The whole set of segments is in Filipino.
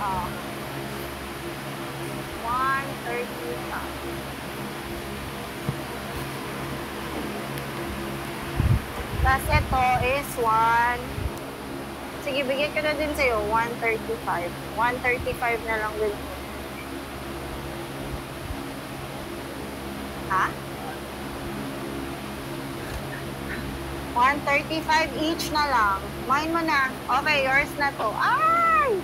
Oh. 135. Tapos ito is 1. Sige, bigyan ko na din sa'yo. 135. 135 na lang din. Ha? 135 each na lang. Mine mo na. Okay, yours na to. Ay!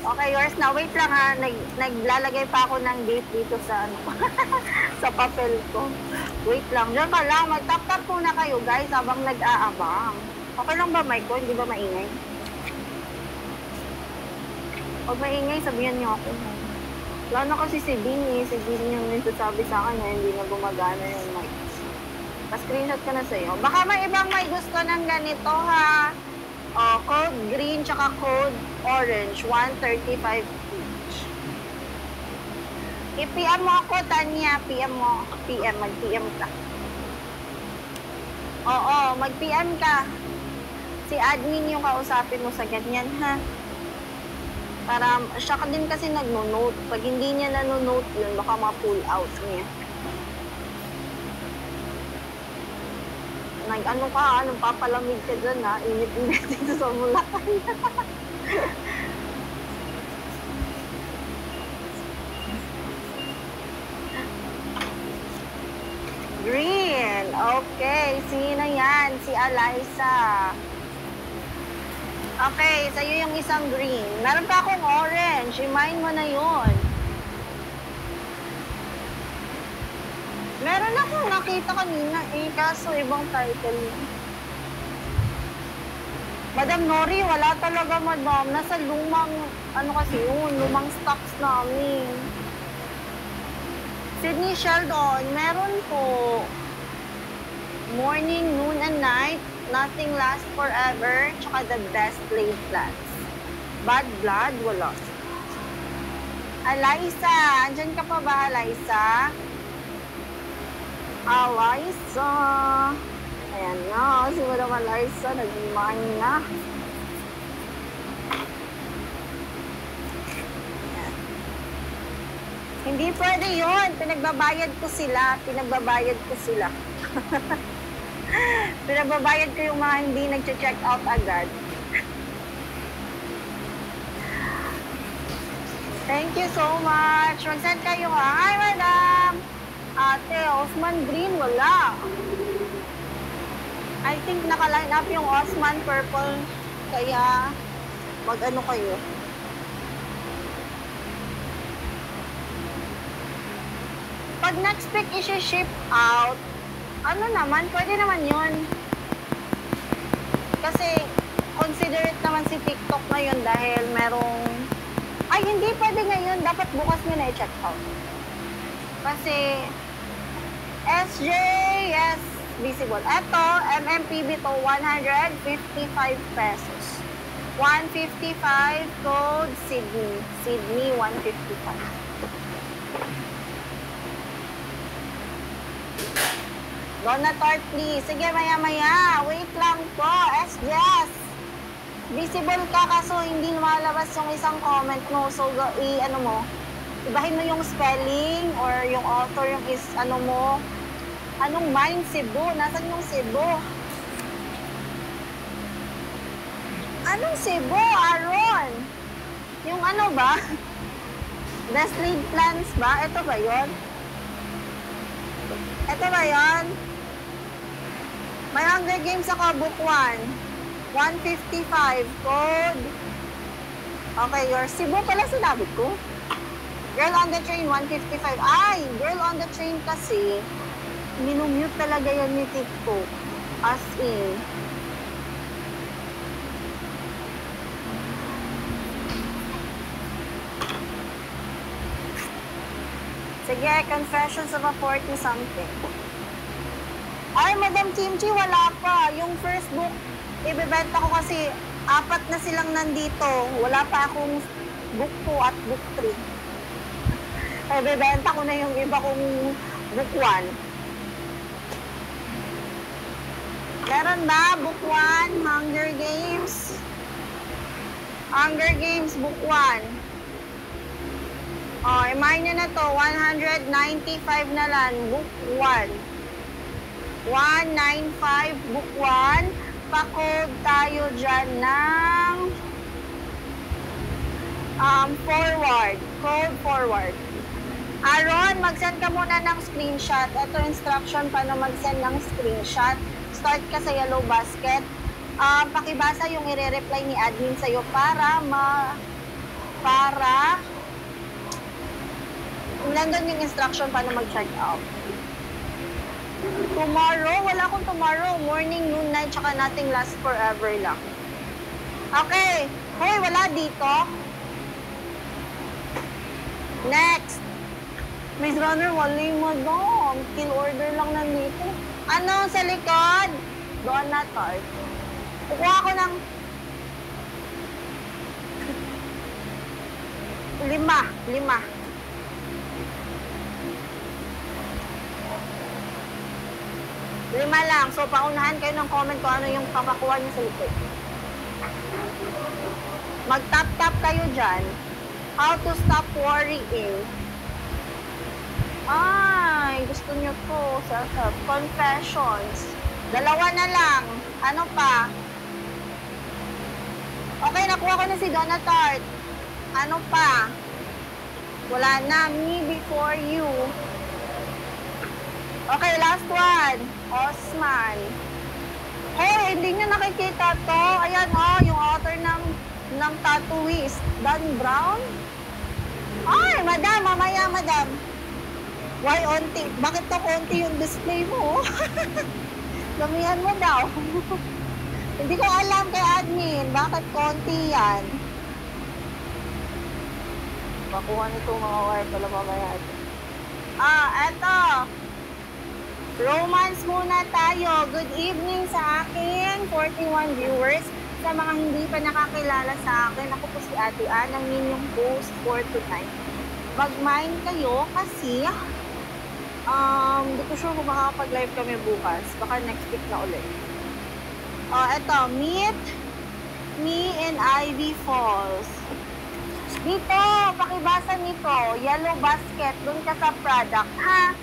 Okay, yours na. Wait lang ha. Naglalagay pa ako ng date dito sa ano sa papel ko. Wait lang. Diyan ka lang. Mag-tap-tap muna kayo guys habang nag-aabang. Okay lang ba mic ko? Hindi ba maingay? Pag maingay, sabihan niyo ako. Wala na kasi si Dean eh. Si Dean yung nagsasabi sa akin na hindi na gumagana yung mic. Pa-screenshot ko na sa'yo. Baka may ibang may gusto ng ganito ha. Oh, code green tsaka code orange. 135 each. I-PM mo ako, Tanya. PM mo. PM. Mag-PM ka. Oo, mag-PM ka. Si admin yung kausapin mo sa ganyan ha. Para siya ka din kasi nagno-note. Pag hindi niya nano-note yun, baka ma-pull out niya. Nag-ano ka, anong papalamig ka dyan ha? Init-init dito sa Bulacan. Green. Okay, sino yan? Si Alyssa. Okay, sa'yo yung isang green. Meron pa akong orange. Remind mo na yun. Meron akong nakita kanina eh, kaso ibang title. Madam Nori, wala talaga madam. Nasa lumang, ano kasi yun, lumang stocks namin. Sydney Sheldon, meron po. Morning, noon, and night. Nothing lasts forever. Tsaka the best laid plans. Bad blood, wala. Alyssa, andyan ka pa ba, Alyssa? Alyssa. Ayan na, si Madam Alyssa, nag-iman na. Ayan. Hindi pwede yun. Pinagbabayad ko sila. Pinagbabayad ko sila. Pinagbabayad ko yung mga hindi nag-check out agad. Thank you so much. Mag-send kayo ha. Hi, Madam! Ate, Osman Green, wala. I think naka-line up yung Osman Purple. Kaya, mag-ano kayo. Pag next week isi-ship out, ano naman, pwede naman yun. Kasi, considerate naman si TikTok ngayon dahil merong... Ay, hindi pwede ngayon. Dapat bukas nyo na i-check out. Kasi, SJ, yes, visible. Ito, MMPB to, 155 pesos. 155, code Sydney. Sydney, 155. Donator, please. Sige, maya-maya. Wait lang po. SJS. Visible ka kaso hindi lumalabas yung isang comment mo. So, ano mo, ibahin mo yung spelling or yung author, yung ano mo. Anong mine? Cebu? Nasaan yung Cebu? Anong Cebu, Aaron? Yung ano ba? Best laid plans ba? Ito ba yun? Ito ba yun? May Hunger Games ako, book 1. 155, code. Okay, your Cebu pala sinabi ko. Girl on the Train, 155. Ay, Girl on the Train kasi, minumute talaga yan ni TikTok. As in. Sige, Confessions of a 40-something. Ay, Madam Kimchi, wala pa. Yung first book, ibebenta ko kasi 4 na silang nandito. Wala pa akong book 2 at book 3. Ibebenta ko na yung iba kong book 1. Meron ba? Book 1, Hunger Games. Hunger Games, book 1. Oh, i-mark nyo na to. 195 na lang. Book 1. 195, book 1. Pa-code tayo dyan ng forward. Code forward. Aaron, mag-send ka muna ng screenshot. Ito instruction paano mag-send ng screenshot. Start ka sa yellow basket. Pakibasa yung i-reply ni admin sa'yo para nandun yung instruction paano mag-check out. Tomorrow? Wala akong tomorrow. Morning, noon, night, tsaka nothing lasts forever lang. Okay. Hoy, wala dito. Next. Miss Runner, wala yung madam. Kill order lang nandito. Ano sa likod? Donut tart. Kukuha ko ng 5. 5 lang. So, paunahan kayo ng comment kung ano yung papakuha niyo sa likod. Mag-tap-tap kayo dyan. How to stop worrying. Ay, gusto niyo to. Confessions. 2 na lang. Ano pa? Okay, nakuha ko na si Donut Tart. Ano pa? Wala na. Me before you. Okay, last one. Osman. Hey, hindi niyo nakikita to. Ayan, yung author ng tattooist. Dan Brown? Ay, madam, mamaya, madam. Why onti? Bakit to konti yung display mo? Damihan mo daw. Hindi ko alam kay admin. Bakit konti yan? Makuha nito mga wire pala mamaya. Eto. Romance muna tayo. Good evening sa akin, 41 viewers. Sa mga hindi pa nakakilala sa akin, ako po si Ate Ann, ang inyong host for tonight. Mag-mind kayo kasi hindi ko sure kung makakapag-live kami bukas. Baka next week na ulit. Eto, meet me in Ivy Falls. Dito, pakibasa nito, yellow basket, dun ka sa product, ha?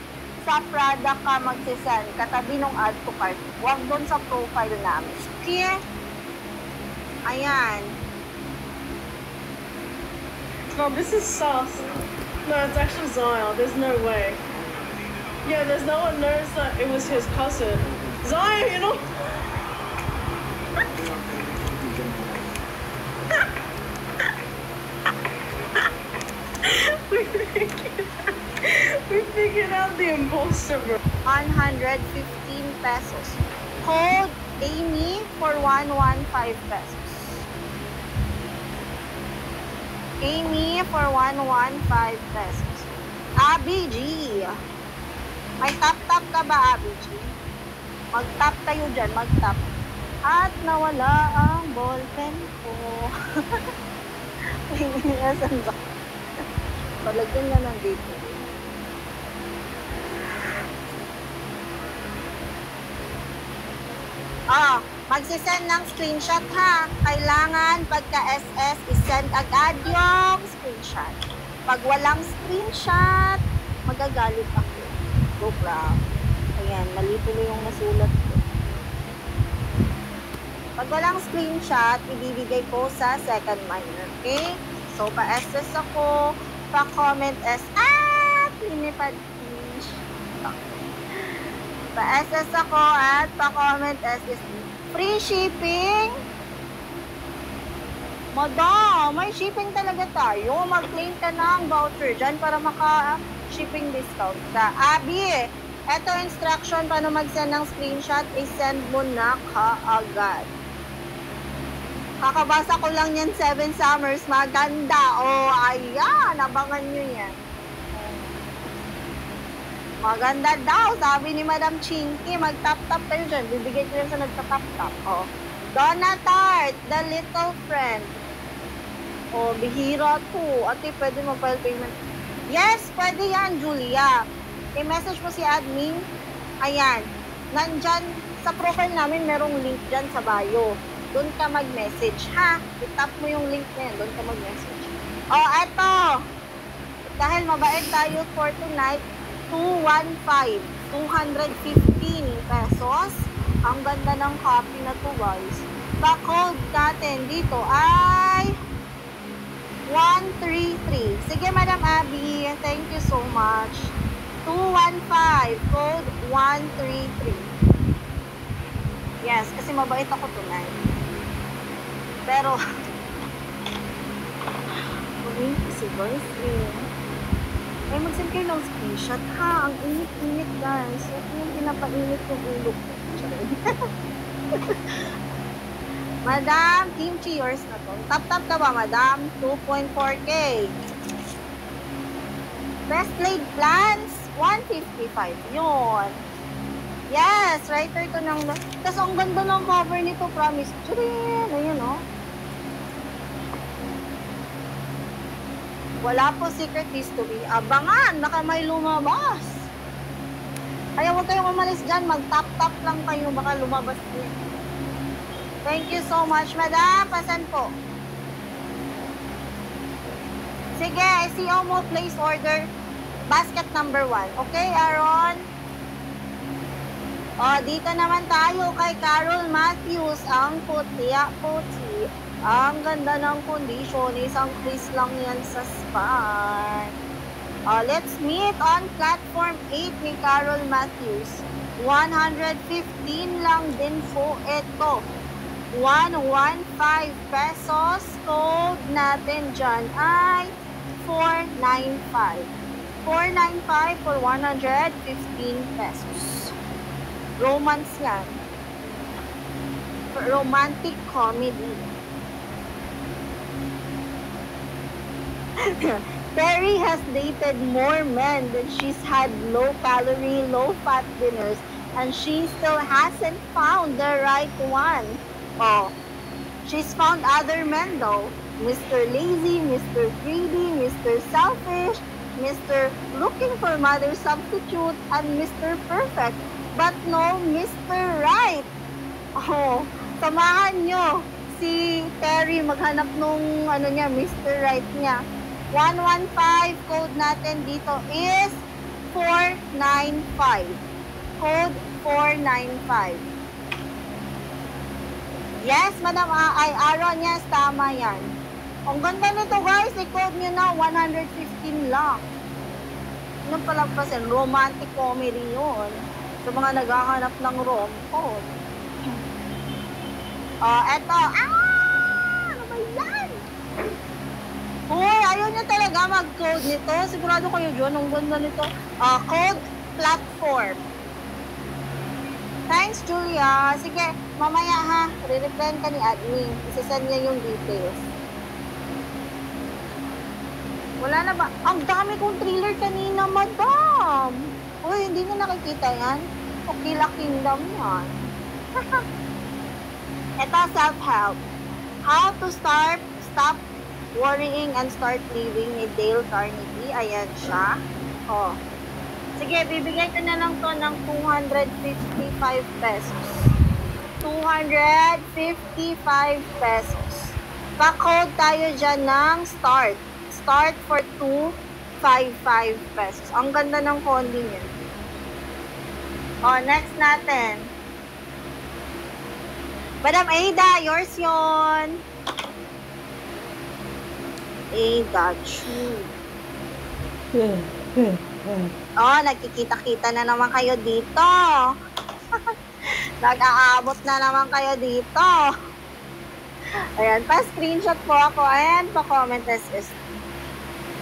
Sa product ka magsisend, katabi ng add to cart. Huwag dun sa profile namin. Okay? Ayan. Oh, this is sauce. No, it's actually Zion. There's no way. Yeah, there's no one knows that it was his cousin. Zion, you know? We figured out the imposter, bro. 115 pesos. Code Amy for 115 pesos. Amy for 115 pesos. Abby G. May tap-tap ka ba, Abby G? Mag-tap tayo dyan, mag-tap. At nawala ang ballpen ko. Nasaan ba? Palagyan na lang dito. Magsisend ng screenshot ha. Kailangan pagka-SS, isend agad yung screenshot. Pag walang screenshot, magagalit ako. Go crap. Ayan, mali tuloy yung nasulat ko. Pag walang screenshot, ibibigay ko sa second minor. Okay? So, pa-SS ako, pa-comment S. Pinipad. Pa-SS ako at pa-comment S is free shipping. Madam, may shipping talaga tayo. Mag-claim ka ng voucher dyan para maka-shipping discount ka. Abi, eto instruction paano mag-send ng screenshot, i-send mo na kaagad. Kakabasa ko lang yan, 7 Summers. Maganda. Ayan. Abangan nyo yan. Maganda daw, sabi ni Madam Chinky. Mag-tap-tap tayo dyan. Bibigay ko yan sa nagta-tap-tap. Donut Tart, the little friend. Bihira to. Ate, pwede mag-file payment. Yes, pwede yan, Julia. I-message mo si admin. Ayan. Nandyan, sa profile namin, merong link dyan sa bio. Doon ka mag-message, ha? I-tap mo yung link na yan. Doon ka mag-message. Eto. Dahil mabait tayo for tonight, 215. 215 pesos. Ang ganda ng copy na to, guys. Pa-code natin dito ay 133. Sige, Madam Abby. Thank you so much. 215. Code 133. Yes, kasi mabait ako tonight. Pero, kasi guys, ay mag-send kayo ng screenshot ha. Ang init-init guys. Huwag yung pinapainit yung ulo ko. Madam, kimchi, yours na to. Tap-tap ka ba, Madam? 2.4K. Best laid plans, 155. Yun. Yes, writer to ng... Tapos ang ganda ng cover nito, promise. Tsurin! Ayun, oh. Wala po secret history. Abangan, baka may lumabas. Kaya huwag kayong umalis dyan. Mag-tap-tap lang kayo. Baka lumabas din. Thank you so much, Madam. Pasan po? Sige, I see mo place order. Basket number 1. Okay, Aaron? O, dito naman tayo kay Carol Matthews. Ang puti. Ang ganda ng condition. Isang piece lang yan sa span. Let's meet on platform 8 ni Carol Matthews. 115 lang din po ito. 115 pesos. Code natin dyan ay 495. 495 for 115 pesos. Romance yan. Romantic comedy. Terry has dated more men than she's had low-calorie, low-fat dinners, and she still hasn't found the right one. Oh, she's found other men though. Mr. Lazy, Mr. Greedy, Mr. Selfish, Mr. Looking for mother substitute, and Mr. Perfect. But no Mr. Right. Oh, samahan nyo si Terry maghanap nung Mr. Right niya. 115 code natin dito is 495. Code 495. Yes, Madam Aaron, yes, tama yan. Ang ganda nito guys, i-code nyo na 115 lang. Ano palagpasin? Romantic comedy yun. Sa mga naghahanap ng rom-com. Eto. Ano ba yan? Hoy, ayaw niya talaga mag-code nito. Sigurado kayo dyan, ang ganda nito. Code platform. Thanks, Julia. Sige, mamaya ha. Re-replyan ka ni admin. Isasend niya yung details. Wala na ba? Ang dami kong thriller kanina, madam. Uy, hindi na nakikita yan. Okila Kingdom yan. Ito, self-help. How to stop worrying and start living ni Dale Carnegie. Ayan siya. Oh. Sige, bibigay ko na lang to ng 255 pesos. 255 pesos. Pa-code tayo dyan ng start. Start for 255 pesos. Ang ganda ng condi niya. Oh, next natin. Madam Ada, yours yun. Ada, true. Oh, nagkikita-kita na naman kayo dito. Nag-aabot na naman kayo dito. Ayan, pa-screenshot po ako. Ayan, pa-comment SS.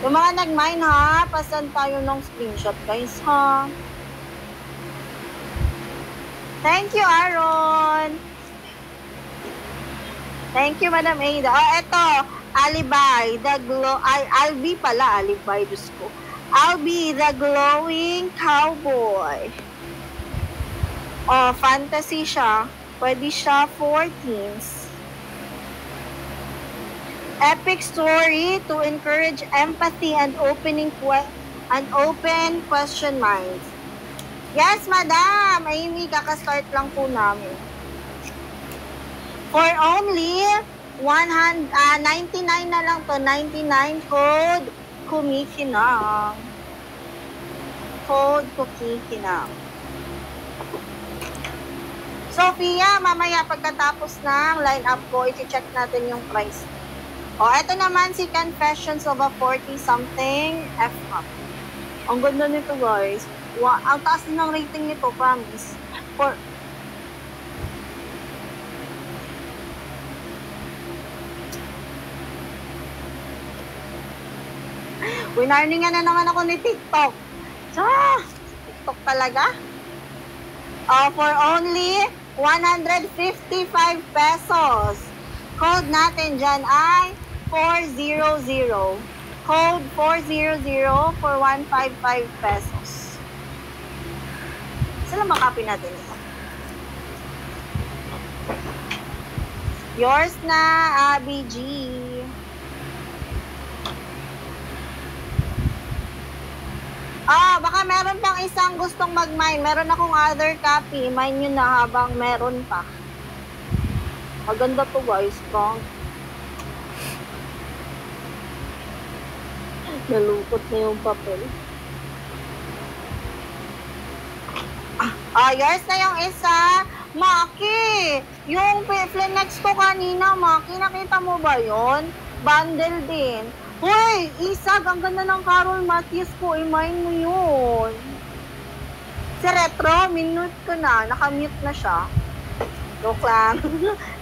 Yung mga nag-mine ha, pasan tayo ng screenshot guys ha. Thank you, Aaron. Thank you, Madam Ada. Oh, eto, Alibay, I'll be pala, Alibay, Diyos ko. I'll be the glowing cowboy. Oh, fantasy siya. Pwede siya for teens. Epic story to encourage empathy and open question minds. Yes, Madam Amy, kakastart lang po namin. For only 99 na lang to, 99 code kumikinang. Code kumikinang. Sophia, mamaya pagkatapos ng line-up ko, i-check natin yung price. O, eto naman si Confessions of a 40-something F-up. Ang ganda nito, guys. Ang taas din ng rating nito, promise. Winarningan na naman ako ni TikTok. TikTok talaga? For only 155 pesos. Code natin dyan ay 400. Code 400 for 155 pesos. Saan makapin natin ito? Yours na, Abby G. Baka meron pang isang gustong mag-mine. Meron akong other copy. Mine nyo na habang meron pa. Maganda to, guys. Strong. Nalukot na yung papel. Yours na yung isa. Maki! Yung Flinex ko kanina, Maki, nakita mo ba yon? Bundle din. Hoy, Isag, ang ganda ng Carol Matthews ko. I-mine mo yun. Si Retro, minute ko na. Nakamute na siya. Joke lang.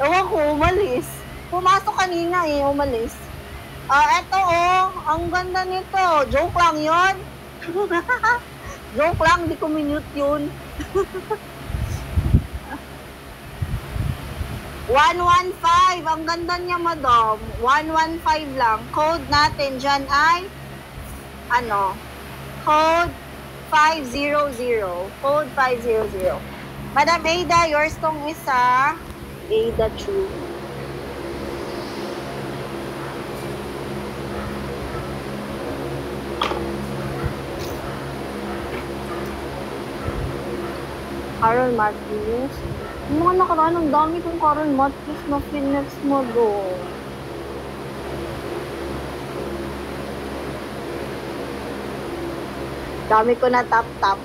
Ewan ko, umalis. Pumasok kanina umalis. Eto ang ganda nito. Joke lang yun. Joke lang, di ko minute yun. 115. Ang ganda niya, madam. 115 lang. Code natin dyan ay code 500. Code 500. Madam Ada, yours tong isa. Ada True. Carol Matthews. Yung mga nakaraan, ang dami kong Carol Matthews na Phoenix mo doon. Dami ko na top-top.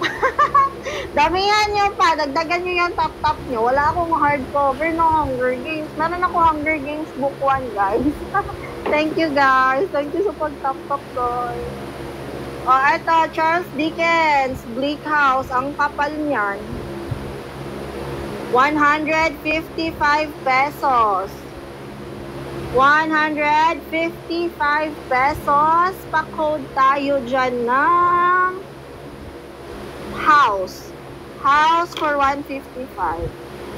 Dami yan yun pa. Dagdagan nyo yung top-top nyo. Wala akong hardcover ng Hunger Games. Meron ako Hunger Games book 1, guys. Thank you, guys. Thank you sa pag-top-top, guys. Eto, Charles Dickens, Bleak House. Ang kapal niyan. 155 pesos. 155 pesos. Pa-code tayo dyan ng house. House for 155.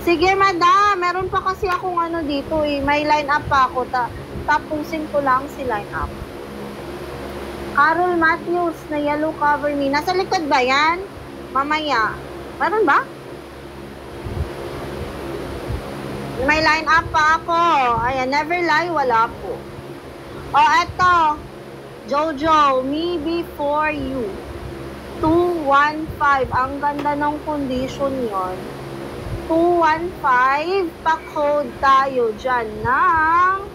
Sige, madam. Meron pa kasi akong dito May line-up pa ako. Tapusin ko lang si line-up. Carol Matthews na yellow cover me. Nasa likod ba yan? Mamaya. Meron ba? May line up pa ako. Ayan, never lie, wala po. Eto. Jojo, me before you. 215. Ang ganda ng condition yon. 215. Pa-code tayo dyan ng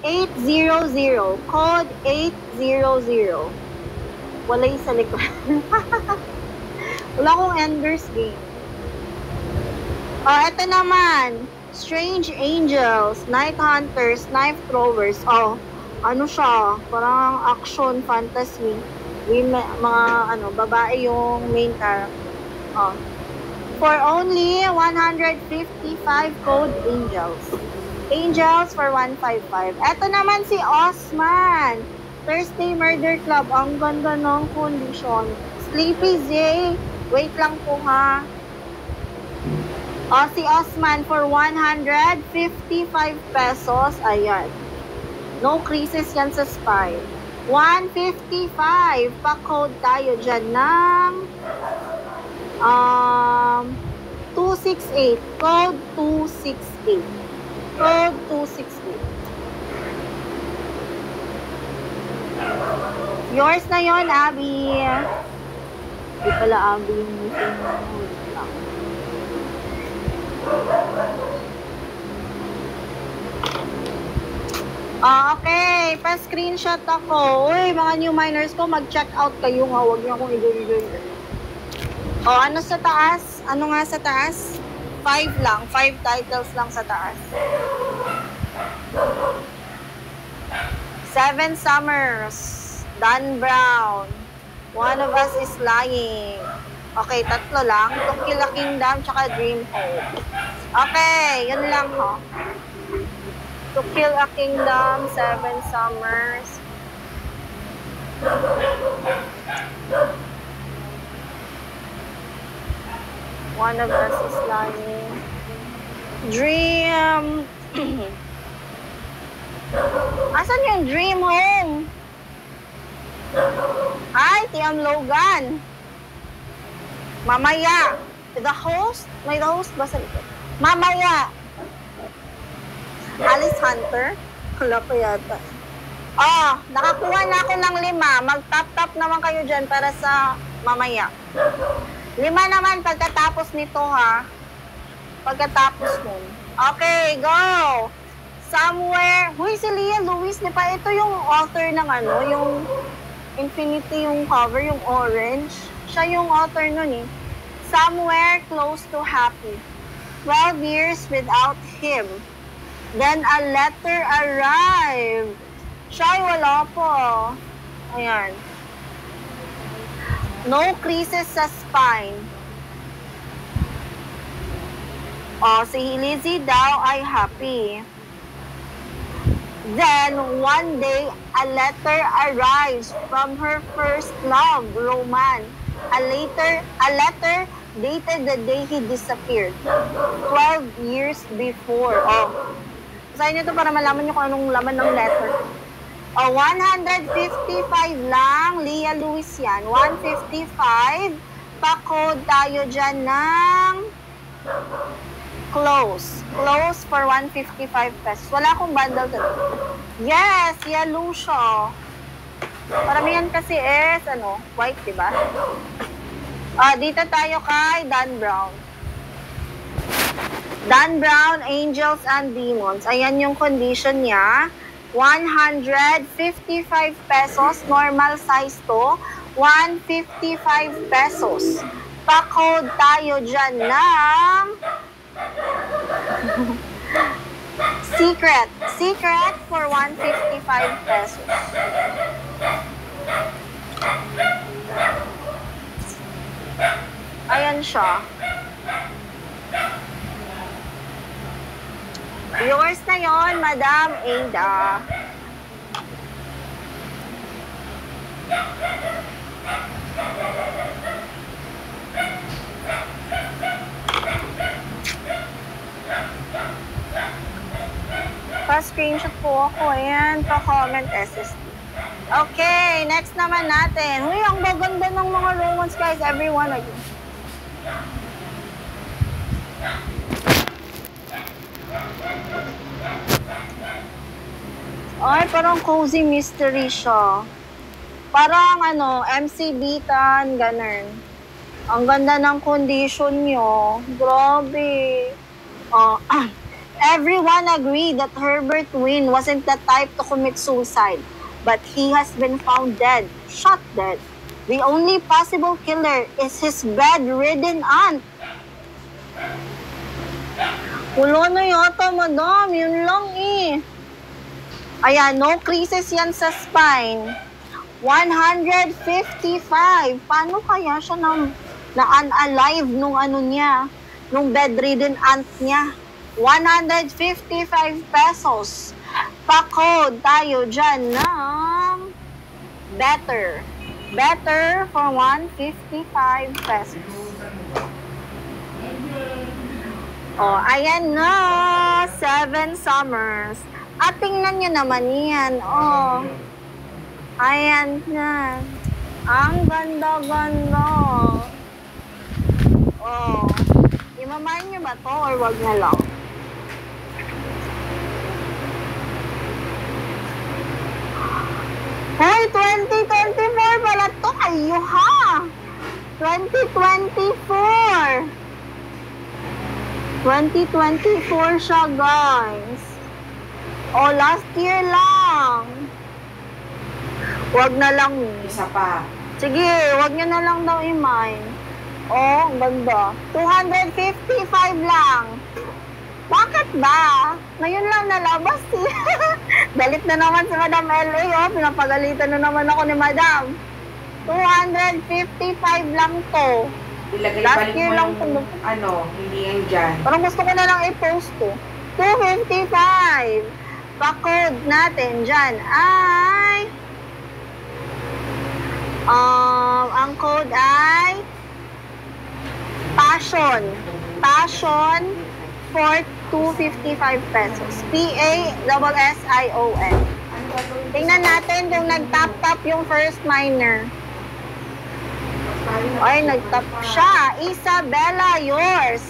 800. Code 800. Wala yung sa likod. Wala akong Ender's Game. Eto naman. Strange Angels, Night Hunters, Knife Throwers. Siya? Parang action, fantasy. Mga babae yung main character. For only 155 code Angels. Angels for 155. Eto naman si Osman. Thursday Murder Club. Ang ganda ng condition. Sleepy J. Wait lang po ha. Si Osman for 155 pesos. Ayan. No creases yan sa spine. 155. Pa-code tayo dyan ng 268. Code 268. Code 268. Yours na yon, Abby. Hindi pala Abby yung meeting mo. Okay. Pa-screenshot ako. Uy, mga new miners ko, mag-check out kayo nga. Huwag niyo akong i-go. Ano sa taas? Ano nga sa taas? 5 lang. 5 titles lang sa taas. 7 Summers. Dan Brown. One of Us is Lying. Okay, 3 lang. To Kill a Kingdom, tsaka Dream Home. Okay, yun lang ho. To Kill a Kingdom, 7 Summers. One of Us is Lying. Dream. Asan yung Dream Home? Ay, Tiam Logan. Mamaya. The host? May the host ba sa likod? Mamaya. Alice Hunter? Wala pa yata. Nakakuha na ako ng 5. Mag-tap-tap naman kayo dyan para sa mamaya. 5 naman pagkatapos nito ha. Pagkatapos nun. Okay, go! Somewhere. Huy, si Leah Lewis, di pa ito yung author ng yung Infinity yung cover, yung orange. Siya yung author nun eh. Somewhere close to happy. 12 years without him. Then a letter arrived. Siya ay wala po. Ayan. No creases sa spine. Si Lizzie daw ay happy. Then, one day, a letter arrives from her first love, Roman. A letter dated the day he disappeared. 12 years before. Basahin niyo ito para malaman niyo kung anong laman ng letter. 155 lang. Leah Lewis yan. 155. Pa-code tayo dyan ng close. Close for 155 pesos. Wala akong bundle to. Yes, yellow siya. Paramihan kasi is, white, diba? Dito tayo kay Dan Brown. Dan Brown, Angels and Demons. Ayan yung condition niya. 155 pesos. Normal size to. 155 pesos. Pa-code tayo dyan ng Secret for 155 pesos. Ayan siya. Yours na yon, Madam Ada. Pa-screenshot po ako. Ayan, pa-comment SSD. Okay, next naman natin. Uy, ang gaganda ng mga Romans, guys. Everyone of you. Ay, parang cozy mystery siya. Parang MC Bitan, ganun. Ang ganda ng condition nyo. Grabe. Everyone agreed that Herbert Wynn wasn't the type to commit suicide, but he has been found dead, shot dead. The only possible killer is his bedridden aunt. Wala na yata, madam. Yun lang eh. Ayan, no creases yan sa spine. 155. Paano kaya siya na-unalive nung niya, nung bedridden aunt niya? 155 pesos. Pa-code tayo dyan ng better. Better for 155 pesos. Ayan na. 7 Summers. At tingnan nyo naman yan. Ayan na. Ang ganda-ganda. Imamain nyo ba to or wag na lang? Hey, 2024 pala to. Ayo ha. 2024. 2024 siya, guys. Last year lang. Wag na lang. Isa pa. Sige, wag nyo na lang daw i-mine. Oh, ang ganda. 255 lang. Bakit ba? Ngayon lang nalabas Galit na naman si Madam LA, oh. Pinapagalitan na naman ako ni Madam. 255 lang to. Ilagay Last balik year mo lang yung, to. hindi yan dyan. Parang gusto ko na lang i-post to. 255. Pa-code natin dyan ay... ang code ay... Passion. Passion for 255 pesos. Passion. Tingnan natin kung nag-tap-tap yung first miner. Ay, nag-tap siya. Isabella, yours.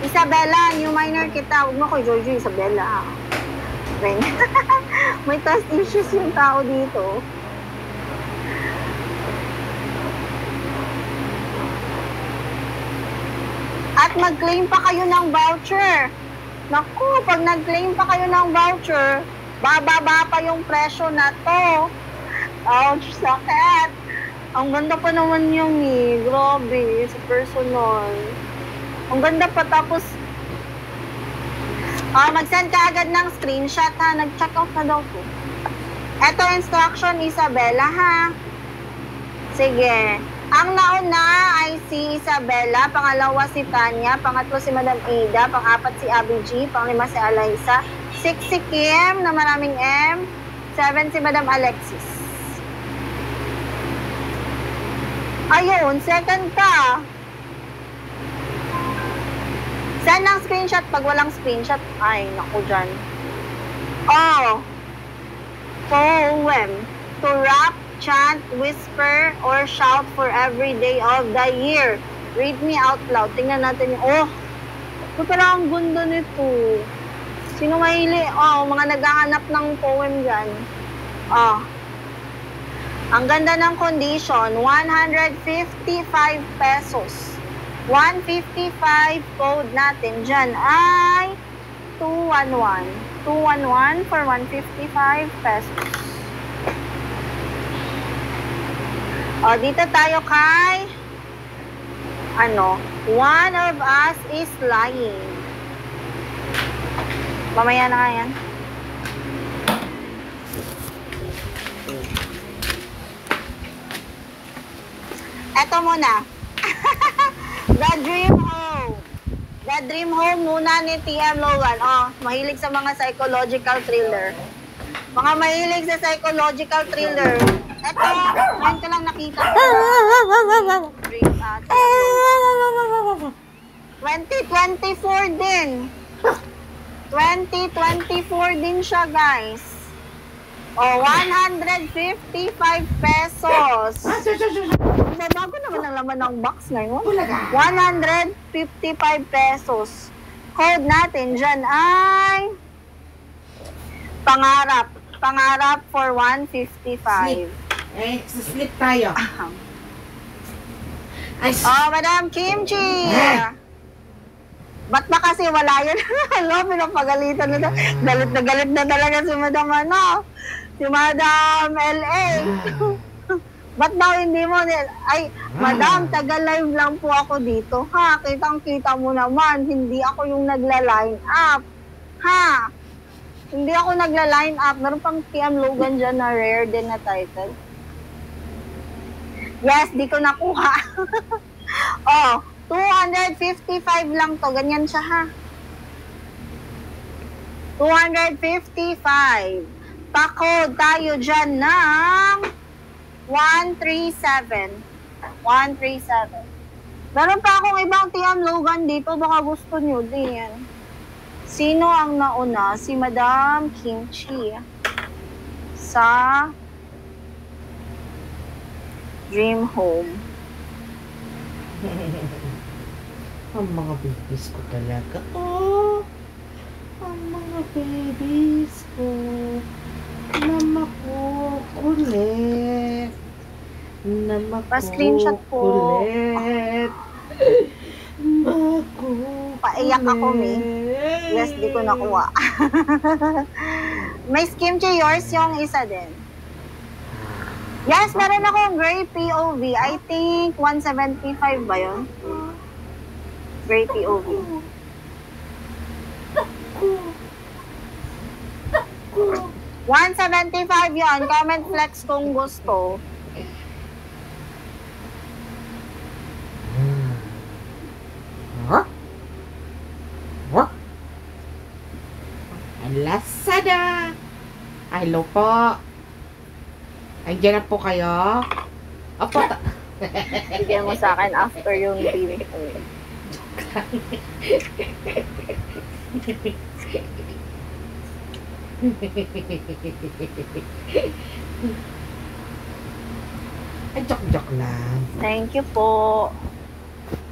Isabella, new miner kita. Huwag mo ko, Georgie. Isabella. May trust issues yung tao dito. At mag-claim pa kayo ng voucher. Naku, pag nag-claim pa kayo ng voucher, bababa pa yung presyo na to. Ouch, sakit. Ang ganda pa naman yung grabe, sa personal. Ang ganda pa, tapos mag-send ka agad ng screenshot ha, nag-check out na daw po. Eto instruction, Isabella ha. Sige. Ang nauna ay si Isabella, pangalawa si Tanya, pangatlo si Madam Ada, pang-apat si Abby G, pang-lima si Alaysa, 6 si Kim na maraming M, 7 si Madam Alexis. Ayun, second ka. Send ng screenshot pag walang screenshot. Ay, naku dyan. Oh. Poem. To rap, chant, whisper, or shout for every day of the year. Read me out loud. Tingnan natin yung... Oh! Ito pala ang ganda nito. Sino mahili? Oh, mga naghahanap ng poem dyan. Oh. Ang ganda ng condition, 155 pesos. 155 code natin dyan ay 211. 211 for 155 pesos. O, dito tayo kay one of us is lying. Mamaya na nga yan. Eto muna. The Dream Home. The Dream Home muna ni TM Logan. Oh, mahilig sa mga psychological thriller. Mga mahilig sa psychological thriller. Eto, ngayon ko lang nakita. 2024 din. 2024 din siya, guys. Oh, 155 pesos. Bago naman ang laman ng box ngayon. 155 pesos. Code natin dyan ay pangarap. Pangarap for 155. Slip tayo. Oh, Madam Kimchi. Ba't ba kasi wala yun? Hello, pinapagalitan na. Galit na talaga si Madam si Madam LA. Ba't daw hindi mo? Ay, Madam, taga-live lang po ako dito. Ha, kitang-kita mo naman, hindi ako yung nagla-line up. Ha? Hindi ako nagla-line up. Meron pang TM Logan dyan na rare din na title. Yes, di ko nakuha. Oh, 255 lang to. Ganyan siya, ha? 255. Pa-code tayo dyan ng 137. 137. Meron pa akong ibang TM Logan dito. Baka gusto nyo din. Sino ang nauna? Si Madam Kimchi. Sa Dream Home. Ang mga babies ko talaga. Oh! Ang mga babies ko. Na makukulit. Na Pa-screenshot po. makukulit. Paiyak ako, May. Yes, di ko nakuha. May Kimchi, yours yung isa din. Yes, meron akong gray POV. I think 175 ba yun? Gray POV. 175 yun. Comment flex kung gusto. Lazada! Hello po. Andiyan na po kayo? Opo. Bigyan mo sa akin after yung video. Ay, joke lang. Thank you po.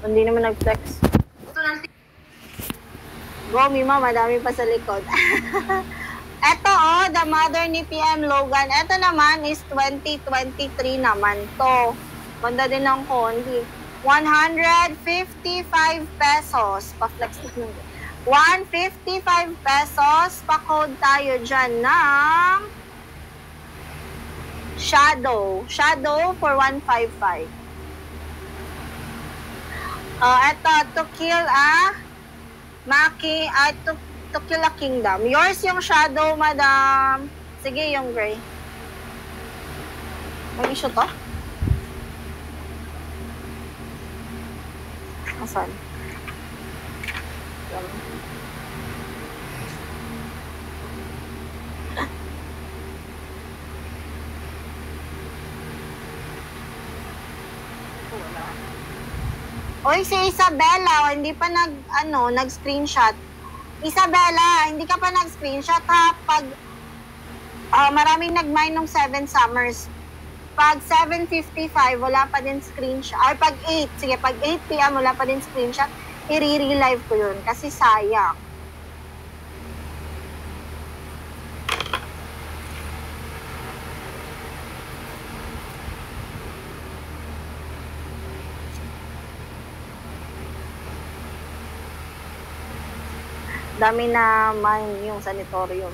Hindi naman nag-flex. Go, Mima. Madami pa sa likod. Eto, the mother ni PM Logan. Eto naman is 2023 naman to. Ganda din ng kondi. 155 pesos. Pa-flex na. 155 pesos. Pa-code tayo dyan ng Shadow. Shadow for 155. Eto, to kill a Maki, to kill a kingdom. Yours yung Shadow, madam. Sige, yung gray. May issue to? Asan? Oy, si Isabella, hindi pa nag-screenshot. Isabella, hindi ka pa nag-screenshot ha. Pag maraming nag-mine ng 7 summers. Pag 7:55, wala pa din screenshot. Ay, pag 8, sige, pag 8 p.m. wala pa din screenshot, i-re-live ko yun kasi sayang. Dami na mine yung sanatorium.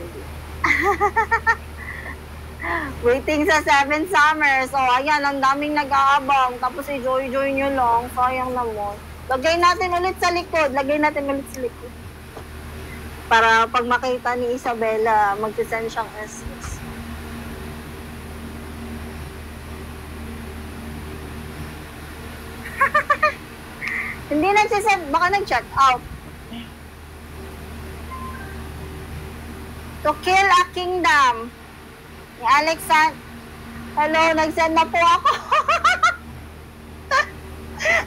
Waiting sa 7 summers. So, ayan, ang daming nag-aabang. Tapos i-joy-joy nyo lang. Sayang naman. Lagay natin ulit sa likod. Para pag makita ni Isabella, mag-send siyang SS. Hindi nagsisend. Baka nag-check out. To kill a kingdom. Ni Alexan. Hello, nag-send na po ako.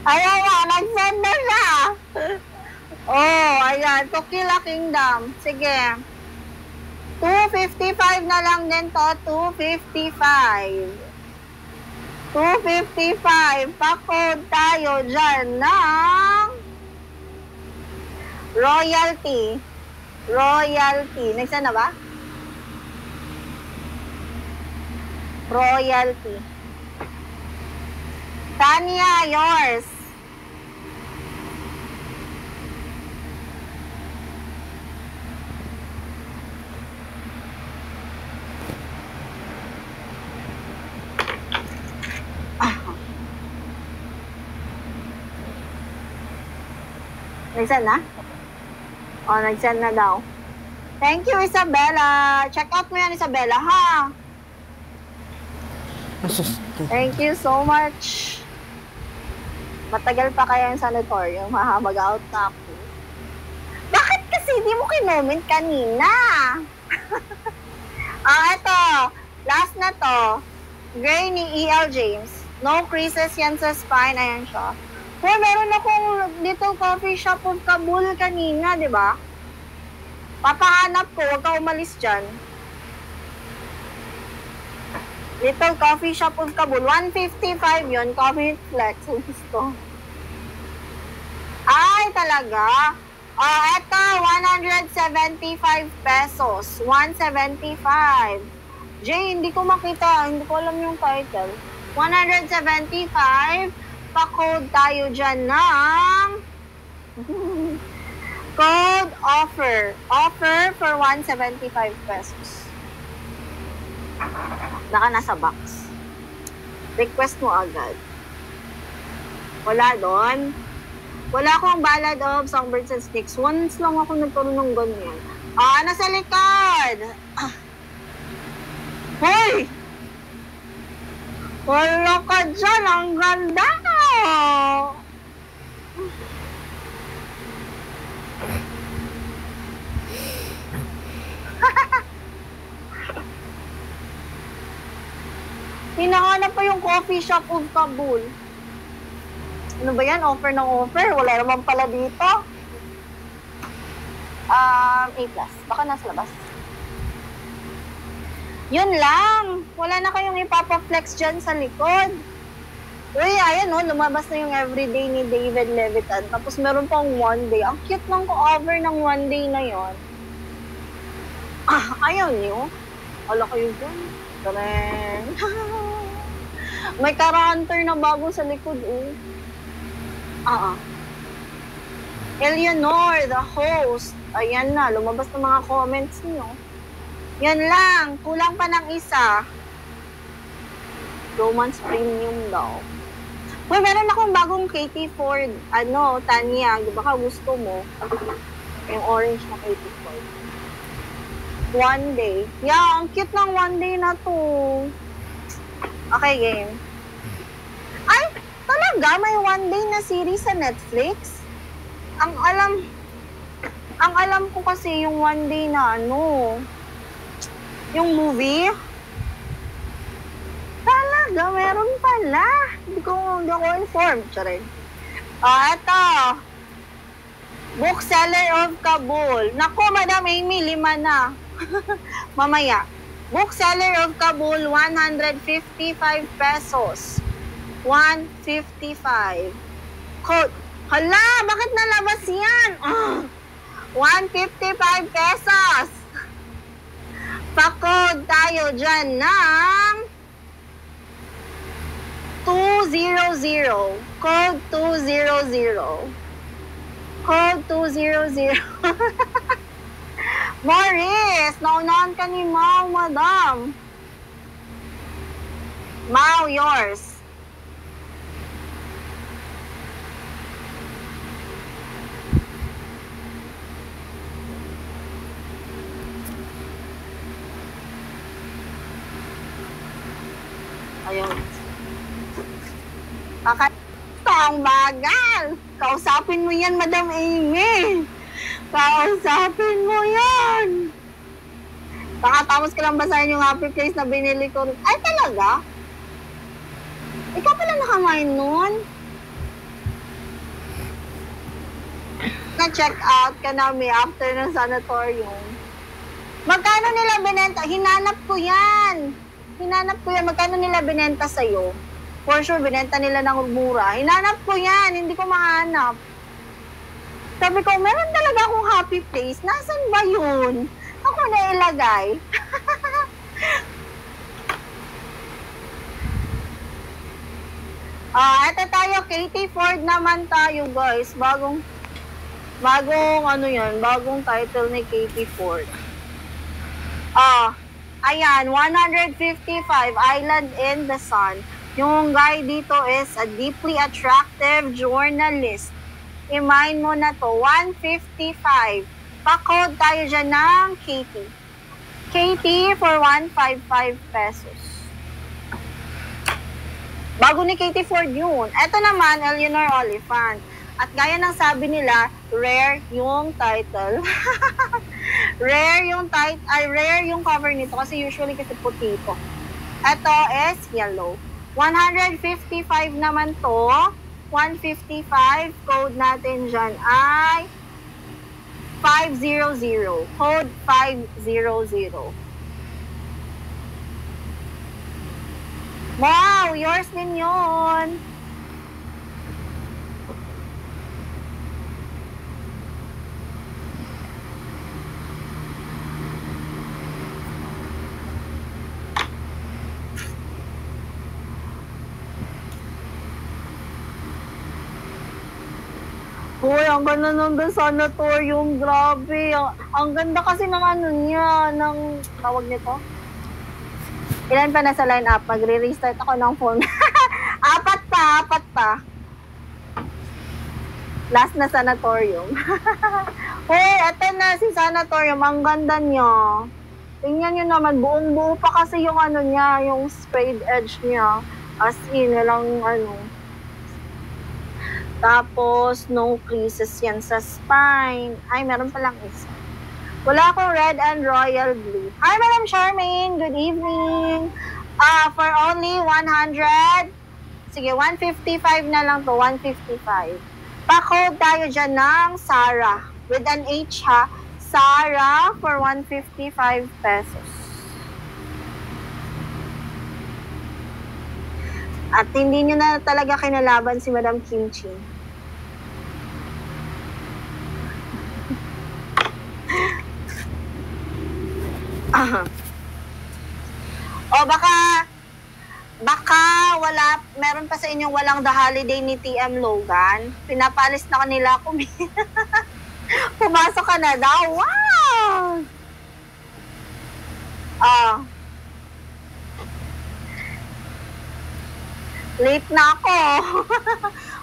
Ayaw nga, nag-send na siya. Oh, ayan. To kill a kingdom. Sige. 255 na lang din to. 255. 255. Pa-code tayo dyan ng royalty. Nagsan na ba? Royalty. Tanya, yours. Nagsan na? Oh, nag-send na daw. Thank you, Isabella. Check out mo yan, Isabella, ha? Thank you so much. Matagal pa kaya yung sanatorium, ha? Mag-out na ako. Bakit kasi di mo kinoment kanina? Eto. Last na to. Gray ni E.L. James. No creases yan sa spine. Ayan siya. Well, meron akong little coffee shop of Kabul kanina, di ba? Papahanap ko, huwag ka umalis dyan. Little coffee shop of Kabul. 155 yun, coffee flex. Gusto. Ay, talaga? Eto, 175 pesos. 175. Jay, hindi ko makita. Hindi ko alam yung title. 175. Pa-code tayo dyan ng code offer. Offer for 175 pesos. Naka nasa box. Request mo agad. Wala doon. Wala akong Ballad of Songbirds and Snakes. Once lang ako nagkaroon ng ganyan. Nasa likod! Hoy! Wala ka dyan! Ang ganda! Hinahanap pa yung coffee shop of Kabul. Ano ba yan? Offer ng offer? Wala naman pala dito. A+. Baka nasa labas. Yun lang. Wala na kayong ipapaflex dyan sa likod. Uy, ayan o. Lumabas na yung everyday ni David Levitan. Tapos meron pang one day. Ang cute ng cover ng one day na yon. Ayaw niyo? Wala kayo dyan. Taren. May character na bago sa likod, Eleanor, the host. Ayan na, lumabas na mga comments niyo. Yan lang, kulang pa ng isa. Romance Premium daw. Uy, meron akong bagong Katie Ford. Tanya, baka gusto mo. Yung orange na Katie Ford. One day. Yeah, ang cute ng one day na to. Okay, game. Ay, talaga? May one day na series sa Netflix? Ang alam ko kasi yung one day na yung movie. Talaga, meron pala. Hindi ako informed. Charin. Eto. Bookseller of Kabul. Naku, Madam Amy, 5 na. Mamaya. Bookseller of Kabul, 155 pesos. 155. Code. Hala, bakit nalabas yan? 155 pesos. Pa-code tayo dyan ng 200. Code 200. Code 200. Morris, naunahan ka ni Mau, madam. Mau, yours. Ayun. Ang bagal. Kausapin mo yan, Madam Amy. Kausapin mo yan. Pakatapos ka lang basahin yung happy place na binili ko. Ay, talaga? Ikaw pala nakamain nun? Na-check out ka namin after ng sanatorium. Magkano nila binenta? Hinanap ko yan. Magkano nila binenta sa'yo? For sure, binenta nila ng mura. Hinanap ko yan. Hindi ko mahanap. Sabi ko, meron talaga akong happy place. Nasaan ba yun? Ako na ilagay. Ito tayo, Katie Ford naman tayo, guys. Bagong title ni Katie Ford. Ayan, 155, Island in the Sun. Yung guy dito is a deeply attractive journalist. I-mine mo na to, 155. Pa-code tayo dyan ng Katie. Katie for 155 pesos. Bago ni Katie Ford yun. Ito naman, Eleanor Oliphant. At gaya ng sabi nila, rare yung title. rare yung cover nito kasi usually kasi puti ito. Ito is yellow. 155 naman to. 155. Code natin dyan ay 500. Code 500. Wow! Yours din yun. Uy, ang ganda ng sanatorium. Grabe. Ang ganda kasi ng tawag nito. Ilan pa nasa line up? Magre-restart ako ng phone. pa. Last na sanatorium. Hoy, eto na si sanatorium. Ang ganda niya. Tingnan nyo naman, buong-buo pa kasi yung ano niya, yung sprayed edge niya. As in, walang ano. Tapos, no creases yan sa spine. Ay, meron palang isa. Wala akong red and royal blue. Hi, Madam Charmaine. Good evening. For only 100. Sige, 155 na lang to. 155. Pa-code tayo dyan ng Sarah. With an H ha. Sarah for 155 pesos. At hindi nyo na talaga kinalaban si Madam Kimchi. O baka wala, meron pa sa inyong walang The Holiday ni TM Logan. Pinapalis na kanila kung pumasok ka na daw. Wow! Late na ako.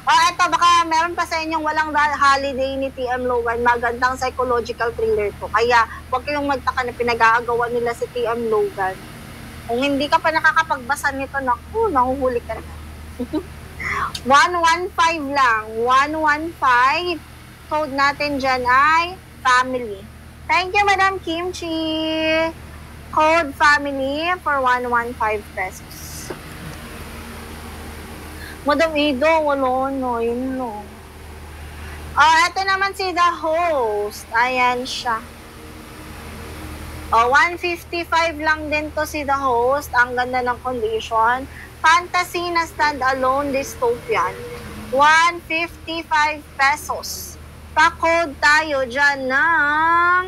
Eto, baka meron pa sa inyong walang The Holiday ni TM Logan. Magandang psychological thriller to. Kaya, huwag kayong magtaka na pinag-aagawan nila si TM Logan. Kung hindi ka pa nakakapagbasa nito, naku, nahuhuli ka na. 115 lang. 115. Code natin dyan ay family. Thank you, Madam Kimchi. Code family for 115 pesos. Madam Ido, wala no, yun no. Ito naman si The Host. Ayan siya. 155 lang din to si The Host. Ang ganda ng condition. Fantasy na stand-alone dystopian. 155 pesos. Pa-code tayo dyan ng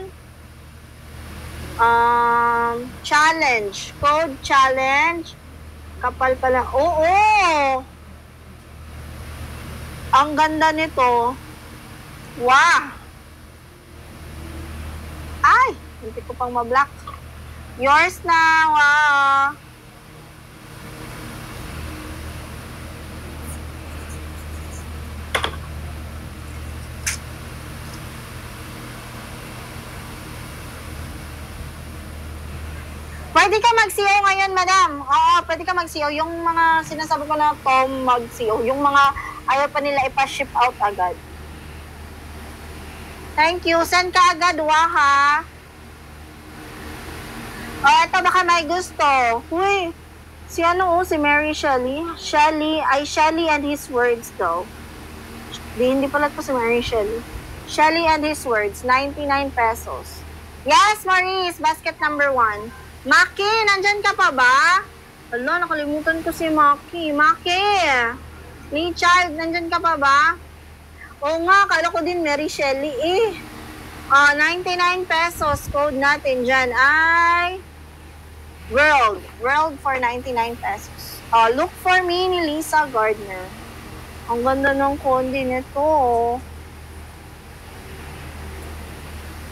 challenge. Code challenge. Kapal pala. Oo! Ang ganda nito. Wow! Ay! Hindi ko pang ma-block. Yours na. Wow! Pwede ka mag-CO ngayon, madam. Oo, pwede ka mag-CO. Yung mga sinasabi ko na Tom mag-CO. Yung mga ayaw pa nila ipa-ship out agad. Thank you. Send ka agad, waha. Ito baka may gusto. Uy, si si Mary Shelley. Shelley and his words daw. Hindi pala ito si Mary Shelley. Shelley and his words, 99 pesos. Yes, Maurice, basket number 1. Maki, nandyan ka pa ba? Hala, nakalimutan ko si Maki. Maki! Richard, nandyan ka pa ba? Oo nga, kala ko din Mary Shelley eh. 99 pesos. Code natin dyan ay World. World for 99 pesos. Look for me ni Lisa Gardner. Ang ganda ng kondi nito.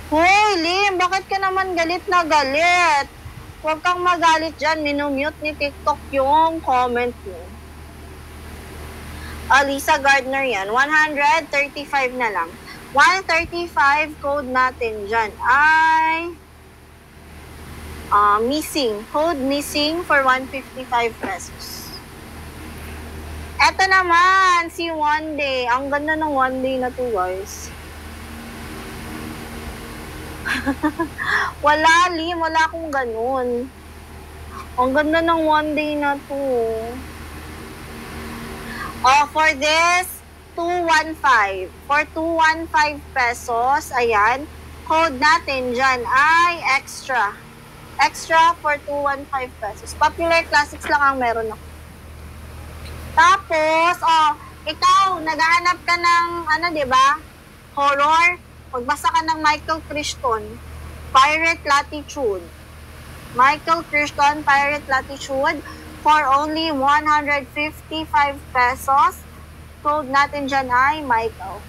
Hoy, Lim, bakit ka naman galit na galit? Huwag kang magalit dyan. Minumute ni TikTok yung comment mo. Lisa Gardner yan. 135 na lang. 135 code natin dyan ay missing. Code missing for 155 pesos. Eto naman, si One Day. Ang ganda ng One Day na to, guys. Wala, Lim. Wala akong ganun. Ang ganda ng One Day na to. For this, 215. For 215 pesos, ayan, code natin dyan ay extra. Extra for 215 pesos. Popular Classics lang ang meron ako. Tapos, ikaw, naghahanap ka ng, diba? Horror. Magbasa ka ng Michael Crichton, Pirate Latitude. Michael Crichton, Pirate Latitude, for only 155 pesos. Code natin dyan ay Michael.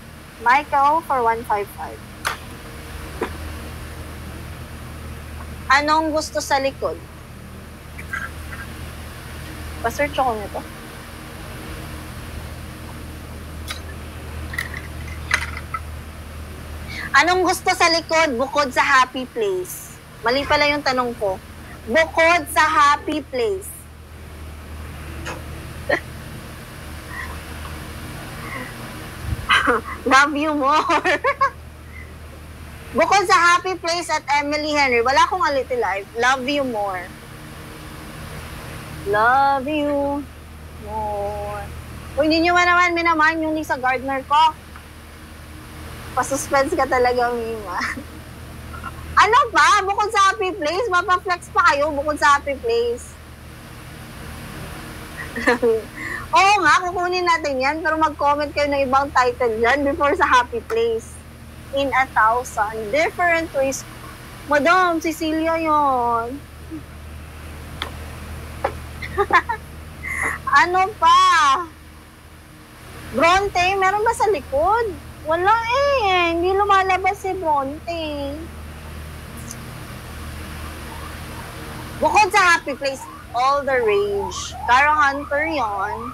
Michael for 155. Anong gusto sa likod? Pa-search ako nito. Anong gusto sa likod bukod sa happy place? Mali pala yung tanong ko. Bukod sa happy place. Love you more. Bukod sa happy place at Emily Henry, wala akong a little life. Love you more. Love you more. Kung hindi nyo naman minaman yung Lisa Gardner ko, pasuspense ka talaga, Mima. Ano ba? Bukod sa happy place? Mapaflex pa kayo bukod sa happy place. Oo nga, kukunin natin yan, pero mag-comment kayo ng ibang title dyan before sa happy place. In 1,000 different ways. Madam, Cecilia yon. Ano pa? Bronte, meron ba sa likod? Wala eh. Hindi lumalabas si Bronte. Bukod sa happy place, all the rage. Cara Hunter yon.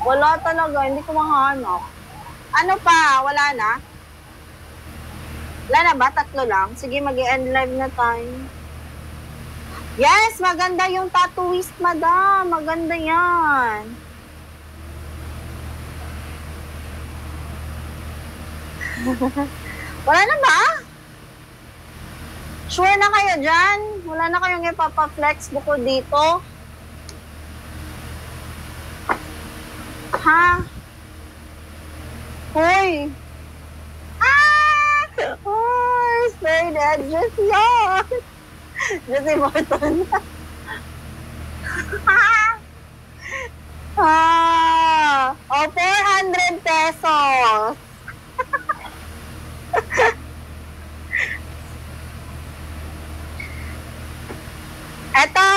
Wala talaga. Hindi ko mahanap. Ano pa? Wala na? Wala na ba? 3 lang? Sige, mag-end live na tayo. Yes! Maganda yung tattooist, madam. Maganda yan. Wala na ba? Sure na kayo dyan? Wala na kayong ipapaflex bukod dito? Ha? Hoy! Ah! Oh, straight edges yan! Jesse Morton. Oh, 400 pesos. Eto.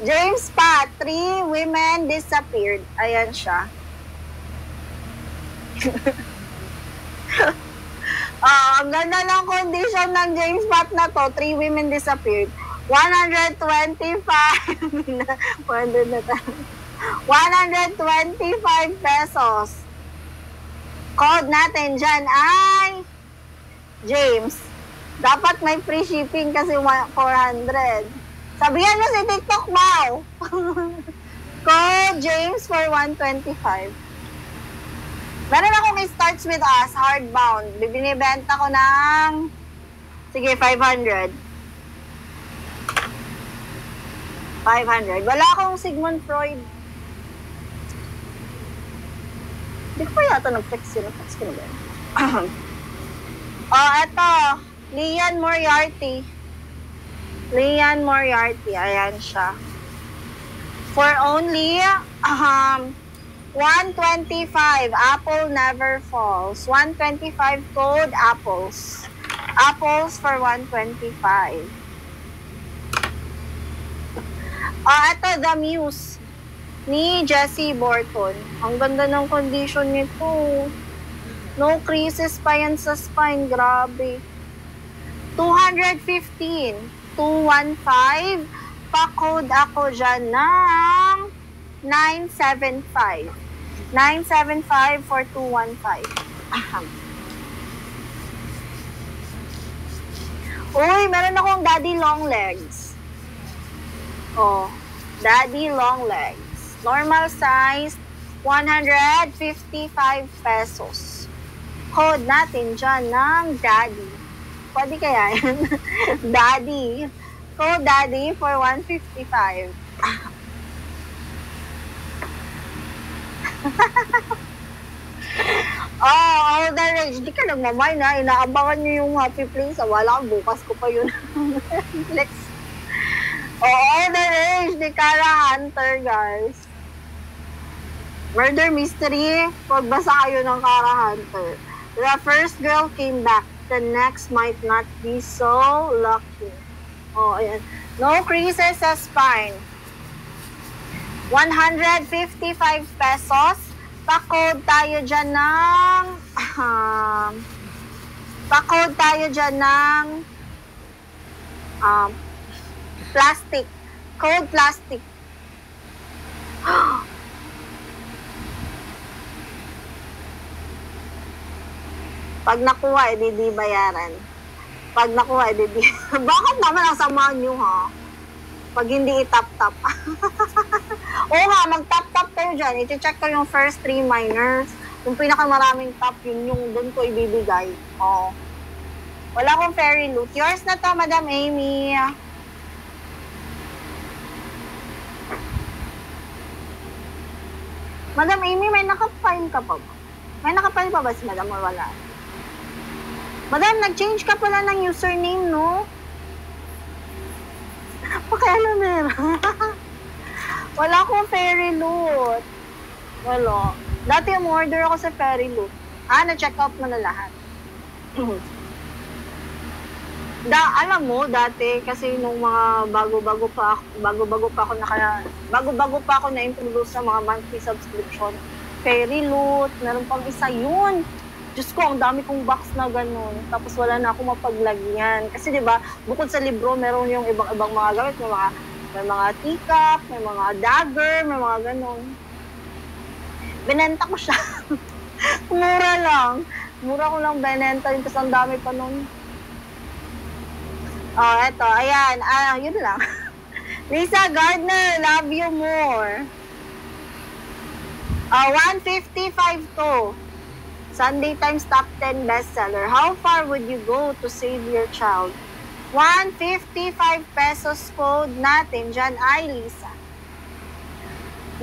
James pa, 3 women disappeared. Ayan siya. Ang ganda ng condition ng James Pat na to. 3 women disappeared. 125 pesos. Code natin dyan ay James. Dapat may free shipping kasi 400. Sabihan mo si TikTok Bao. Code James for 125. Meron akong starts with us, hardbound. Binibenta ko ng, sige, 500. 500. Wala akong Sigmund Freud. Hindi ko pa yata nag-flex yun. Nag-flex ko na ba yun? Eto. Lian Moriarty. Lian Moriarty. Ayan siya. For only, 125. Apple never falls. 125 code apples. Apples for 125. Ito, The Muse ni Jessie Borton. Ang ganda ng condition nito. No creases pa yan sa spine. Grabe. 215. 215. Pa-code ako dyan ng 975. 975 for 215. Uy, meron akong daddy long legs. Oh, daddy long legs. Normal size, 155 pesos. Code natin dyan ng daddy. Pwede kaya yan? Daddy. Code daddy for 155. All the rage. Di ka nagmamay na. Inaabangan nyo yung happy place. Wala, bukas ko pa yun. Flex. All the rage. Di Cara Hunter, guys. Murder mystery. Pagbasa kayo ng Cara Hunter. The first girl came back. The next might not be so lucky. Oh, ayan. No creases sa spine. 155 pesos. Pa-code tayo dyan ng pa-code tayo dyan ng plastic. Code plastic. Pag nakuha, edi di bayaran. Pag nakuha, edi di. Bakit naman ang sama nyo, ha? Pag hindi itap-tap. Oo nga, mag-tap-tap kayo dyan. I-check ko yung first 3 minors. Yung pinakamaraming tap, yun yung doon ko ibibigay. Oo. Wala akong fairy loot. Yours na to, Madam Amy. Madam Amy, may nakapile ka pa ba? May nakapile pa ba si Madam or wala? Madam, nag-change ka pala ng username, no? Pakailan na meron. Wala akong fairy loot. Wala. Dati umorder ako sa fairy loot. Na-check out mo na lahat. Alam mo, dati, kasi nung mga bago-bago pa ako na-introduce sa mga monthly subscription, fairy loot, meron pang isa yun. Diyos ko, ang dami kong box na ganun. Tapos wala na ako mapaglagyan. Kasi di ba bukod sa libro, meron yung ibang mga gamit. May mga teacup, may mga dagger, may mga ganun. Binenta ko siya. Mura lang. Mura ko lang binenta yun, tapos ang dami pa nun. Eto, ayan. Yun lang. Lisa Gardner, love you more. 155 to. Sunday Times Top 10 bestseller. How far would you go to save your child? 155 pesos code natin dyan ay Lisa.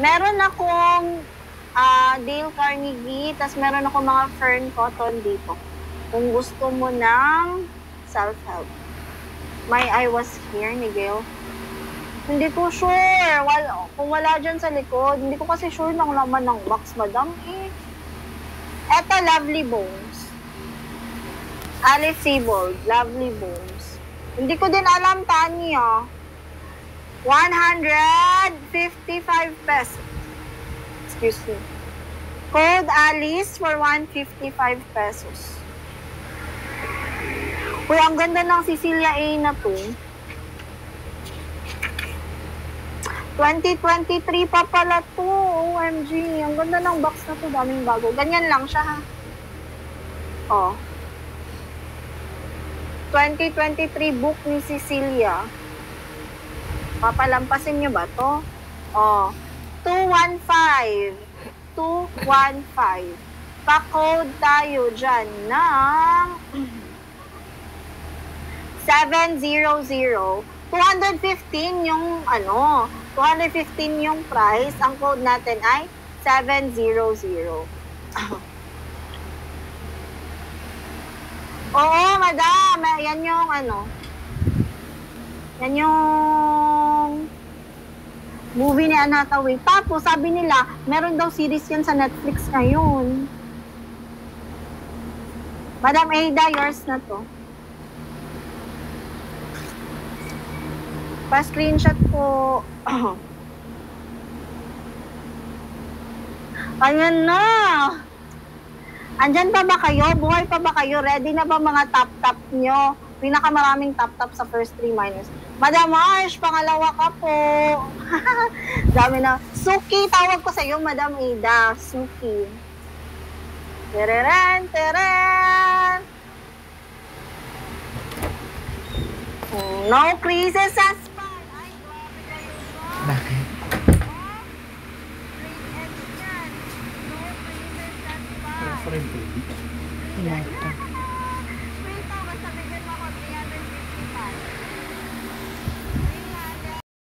Meron akong Dale Carnegie, tas meron akong mga Fern Cotton dito. Kung gusto mo ng self-help. My I Was Here ni Gail. Hindi ko sure. Kung wala dyan sa likod, hindi ko kasi sure ng laman ng box, Madam. Eto, Lovely Bones. Alice Sebold, Lovely Bones. Hindi ko din alam, Tanya. 155 pesos. Excuse me. Code Alice for 155 pesos. Uy, ang ganda ng Cecilia A na to. 2023 pa pala to. OMG. Ang ganda ng box na to. Daming bago. Ganyan lang siya, ha? 2023 book ni Cecilia. Papalampasin nyo ba to? 215. 215. Pa-code tayo dyan ng 700. 215 yung 215 yung price. Ang code natin ay 700. Oo, madam. Yan yung yan yung movie ni Anne Hathaway. Tapos, sabi nila, meron daw series yan sa Netflix ngayon. Madam Ada, yours na to. Pa-screenshot ko. Ayan na. Andyan pa ba kayo? Buhay pa ba kayo? Ready na ba mga top-top nyo? Pinakamaraming top-top sa first 3 minors. Madam Marsh, pangalawa ka po. Dami na. Suki, tawag ko sa iyo, Madam Ada. Suki. Tereren, teren. No creases sa spine. Ay, grabe kayo ba? Bakit? Straight edge yan. No creases sa spine. Ilan ito?